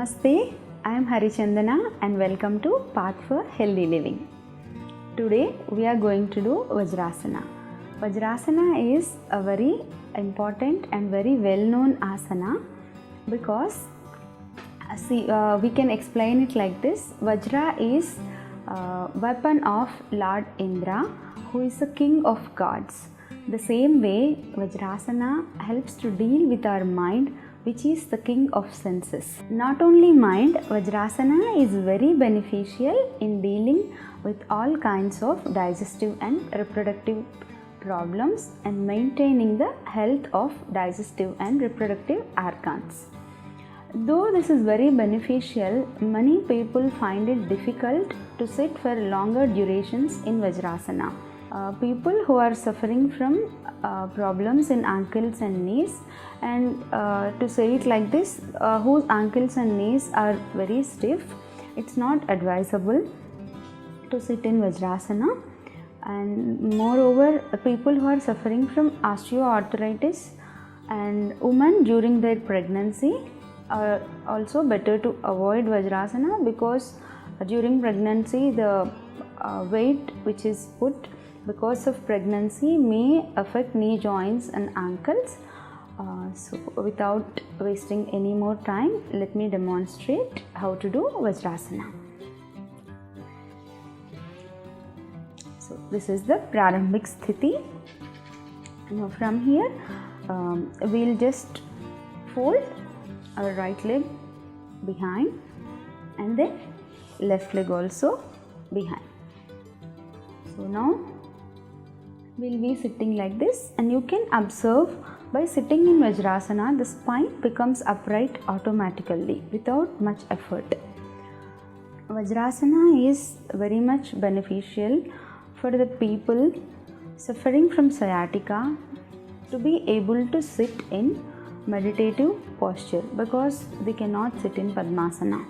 Namaste, I am Harichandana and welcome to Path for Healthy Living. Today we are going to do Vajrasana. Vajrasana is a very important and very well known asana because we can explain it like this. Vajra is a weapon of Lord Indra, who is the king of gods. The same way Vajrasana helps to deal with our mind, which is the king of senses. Not only mind, Vajrasana is very beneficial in dealing with all kinds of digestive and reproductive problems and maintaining the health of digestive and reproductive organs. Though this is very beneficial, many people find it difficult to sit for longer durations in Vajrasana. People who are suffering from problems in ankles and knees, and to say it like this, whose ankles and knees are very stiff, it's not advisable to sit in Vajrasana. And moreover, people who are suffering from osteoarthritis and women during their pregnancy are also better to avoid Vajrasana, because during pregnancy the weight which is put because of pregnancy may affect knee joints and ankles. So without wasting any more time, let me demonstrate how to do Vajrasana. So this is the Prarambhik Sthiti. Now from here we'll just fold our right leg behind and then left leg also behind. So now we'll be sitting like this, and you can observe by sitting in Vajrasana the spine becomes upright automatically without much effort. Vajrasana is very much beneficial for the people suffering from sciatica to be able to sit in meditative posture, because they cannot sit in Padmasana.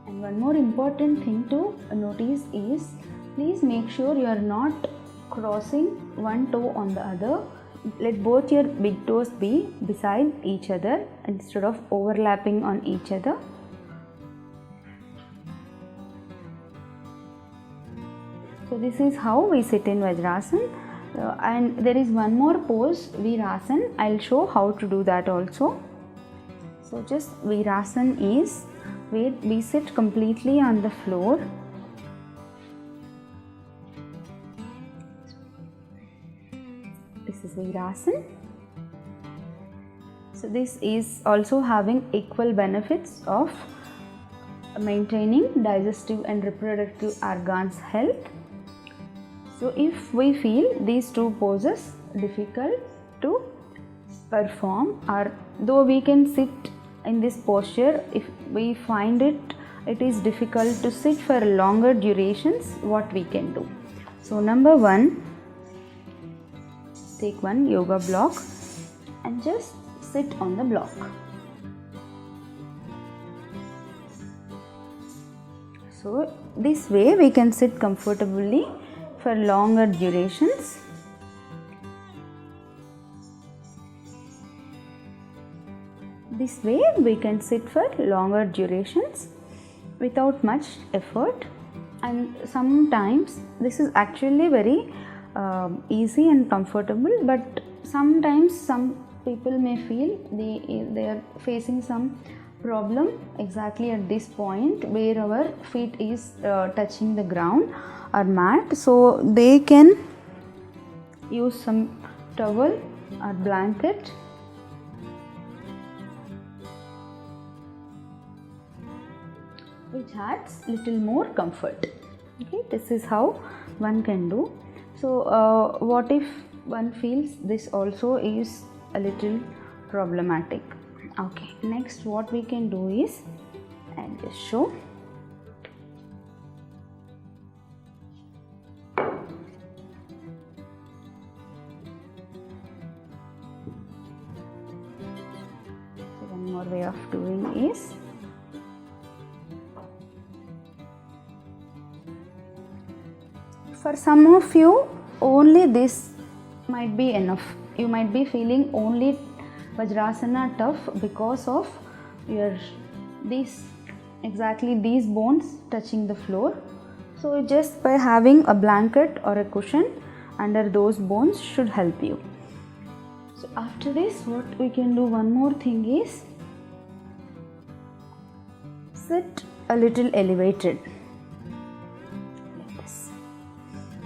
And one more important thing to notice is, please make sure you are not crossing one toe on the other. Let both your big toes be beside each other instead of overlapping on each other. So this is how we sit in Vajrasana. And there is one more pose, Virasana. I'll show how to do that also. So just Virasana is where we sit completely on the floor. This is Virasana. So this is also having equal benefits of maintaining digestive and reproductive organs health. So if we feel these two poses difficult to perform, or though we can sit in this posture, if we find it is difficult to sit for longer durations, what we can do? So number one, take one yoga block and just sit on the block. So this way we can sit comfortably for longer durations. This way we can sit for longer durations without much effort, and sometimes this is actually very easy and comfortable, but sometimes some people may feel they are facing some problem exactly at this point where our feet is touching the ground or mat, so they can use some towel or blanket which adds little more comfort. Okay, this is how one can do. So what if one feels this also is a little problematic? Okay, next what we can do is, I'll just show. So one more way of doing is, for some of you only this might be enough. you might be feeling only Vajrasana tough because of these bones touching the floor. So just by having a blanket or a cushion under those bones should help you. So after this, what we can do, one more thing is sit a little elevated like this.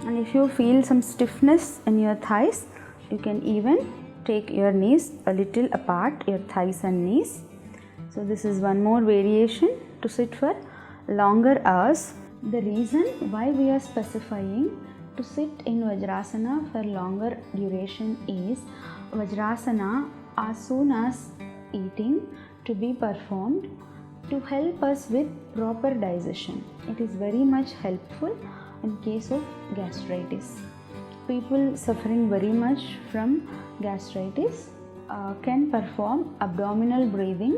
And if you feel some stiffness in your thighs, you can even take your knees a little apart, your thighs and knees. So this is one more variation to sit for longer hours. The reason why we are specifying to sit in Vajrasana for longer duration is Vajrasana, as soon as eating to be performed, to help us with proper digestion. It is very much helpful in case of gastritis. People suffering very much from gastritis can perform abdominal breathing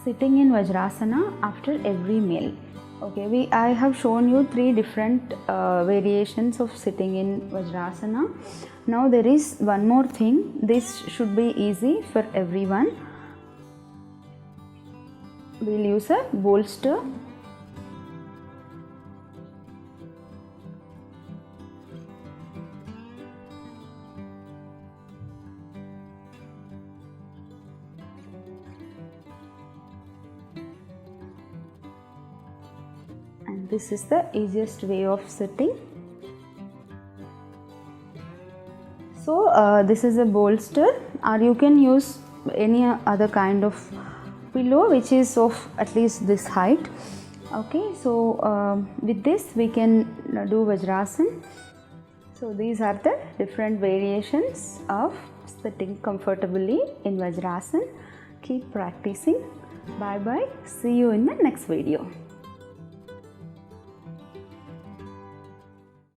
sitting in Vajrasana after every meal. Okay, I have shown you 3 different variations of sitting in Vajrasana. Now there is one more thing. This should be easy for everyone. We'll use a bolster. And this is the easiest way of sitting. So this is a bolster, or you can use any other kind of pillow which is of at least this height. Okay, so with this we can do Vajrasana. So these are the different variations of sitting comfortably in Vajrasana. Keep practicing. Bye bye. See you in the next video.